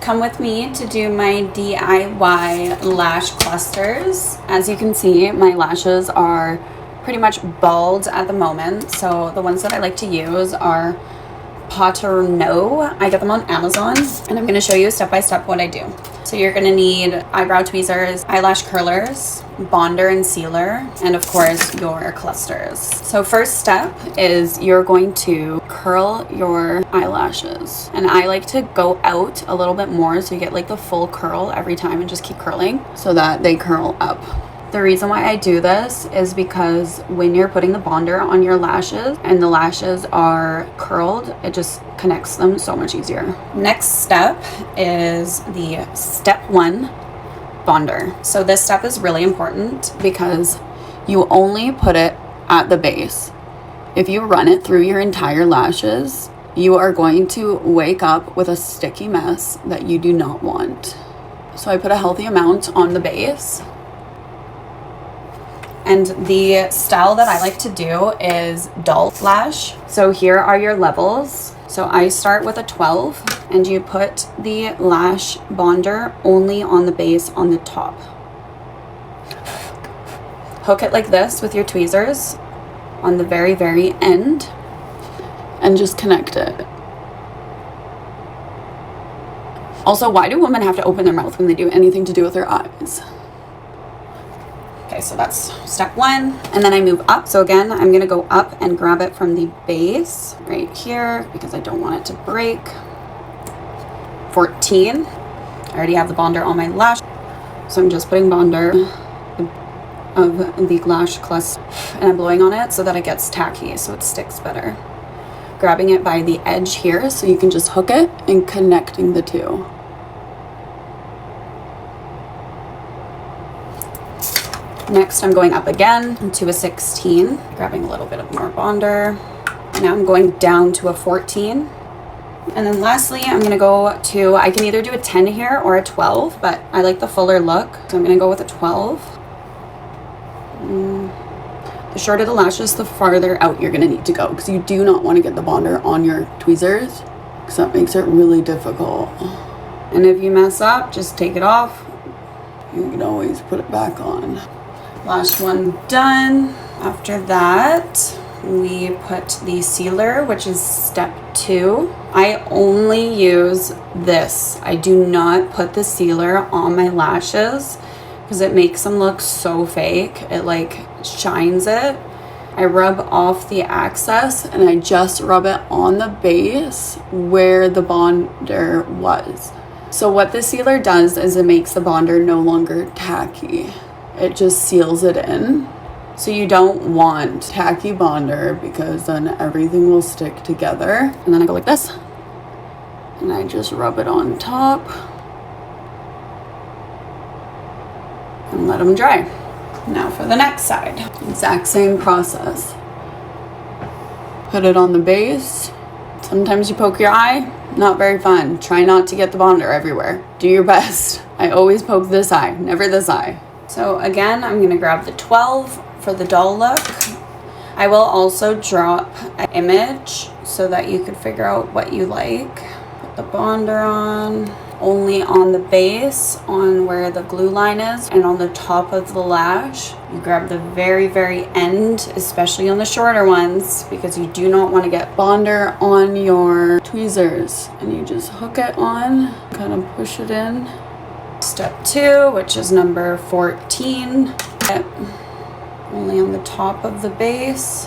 come with me to do my DIY lash clusters. As you can see, my lashes are pretty much bald at the moment. So the ones that I like to use are Paterno. I get them on Amazon, and I'm going to show you step by step what I do. So you're going to need eyebrow tweezers, eyelash curlers, bonder and sealer, and of course your clusters. So first step is you're going to curl your eyelashes, and I like to go out a little bit more so you get like the full curl every time, and just keep curling so that they curl up. The reason why I do this is because when you're putting the bonder on your lashes and the lashes are curled, it just connects them so much easier. Next step is the step 1 bonder. So this step is really important because you only put it at the base. If you run it through your entire lashes, you are going to wake up with a sticky mess that you do not want. So I put a healthy amount on the base. And the style that I like to do is doll lash. So here are your levels. So I start with a 12, and you put the lash bonder only on the base on the top. Hook it like this with your tweezers on the very, very end, and just connect it. Also, why do women have to open their mouth when they do anything to do with their eyes? Okay, so that's step 1, and then I move up. So again, I'm gonna go up and grab it from the base right here because I don't want it to break. 14. I already have the bonder on my lash, so I'm just putting bonder of the lash cluster, and I'm blowing on it so that it gets tacky, so it sticks better. Grabbing it by the edge here so you can just hook it and connecting the two. Next, I'm going up again to a 16, grabbing a little bit of more bonder. Now I'm going down to a 14. And then lastly, I'm gonna go to, I can either do a 10 here or a 12, but I like the fuller look, so I'm gonna go with a 12. The shorter the lashes, the farther out you're gonna need to go, because you do not want to get the bonder on your tweezers, because that makes it really difficult. And if you mess up, just take it off. You can always put it back on. Last one done. After that, we put the sealer, which is step 2. I only use this. I do not put the sealer on my lashes because it makes them look so fake. It like shines it. I rub off the excess, and I just rub it on the base where the bonder was. So what the sealer does is it makes the bonder no longer tacky. It just seals it in. So you don't want tacky bonder because then everything will stick together. And then I go like this, and I just rub it on top and let them dry. Now for the next side, exact same process. Put it on the base. Sometimes you poke your eye, not very fun. Try not to get the bonder everywhere. Do your best. I always poke this eye, never this eye. So again, I'm gonna grab the 12 for the doll look. I will also drop an image so that you could figure out what you like. Put the bonder on, only on the base, on where the glue line is, and on the top of the lash. You grab the very, very end, especially on the shorter ones, because you do not want to get bonder on your tweezers. And you just hook it on, kind of push it in. Step 2, which is number 14. Only on the top of the base,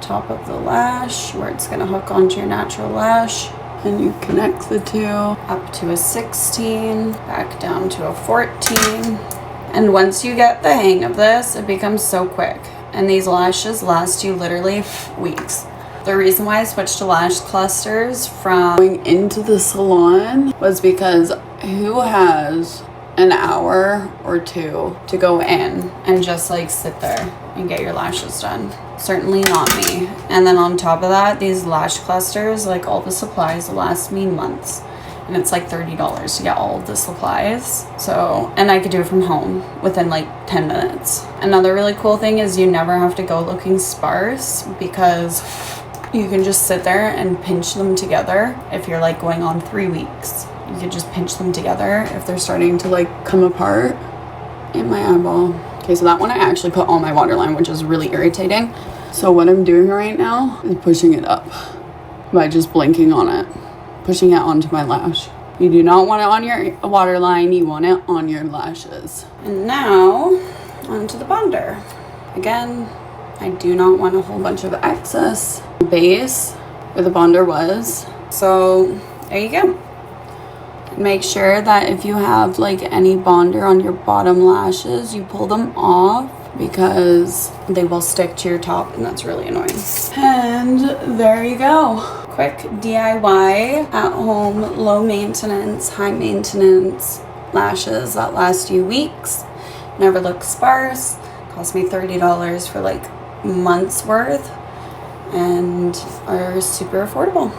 top of the lash, where it's going to hook onto your natural lash. And you connect the two up to a 16, back down to a 14. And once you get the hang of this, it becomes so quick. And these lashes last you literally weeks. The reason why I switched to lash clusters from going into the salon was because who has an hour or 2 to go in and just like sit there and get your lashes done? Certainly not me. And then on top of that, these lash clusters, like all the supplies last me months, and it's like $30 to get all of the supplies. So, and I could do it from home within like 10 minutes. Another really cool thing is you never have to go looking sparse, because you can just sit there and pinch them together if you're like going on 3 weeks. you could just pinch them together if they're starting to like come apart in my eyeball. Okay, so that one I actually put on my waterline, which is really irritating. So what I'm doing right now is pushing it up by just blinking on it, pushing it onto my lash. You do not want it on your waterline, you want it on your lashes. And now onto the bonder. Again, I do not want a whole bunch of excess base where the bonder was. So there you go. Make sure that if you have like any bonder on your bottom lashes, you pull them off because they will stick to your top and that's really annoying. And there you go. Quick DIY at home, low maintenance, high maintenance lashes that last you weeks, never look sparse, cost me $30 for like months worth and are super affordable.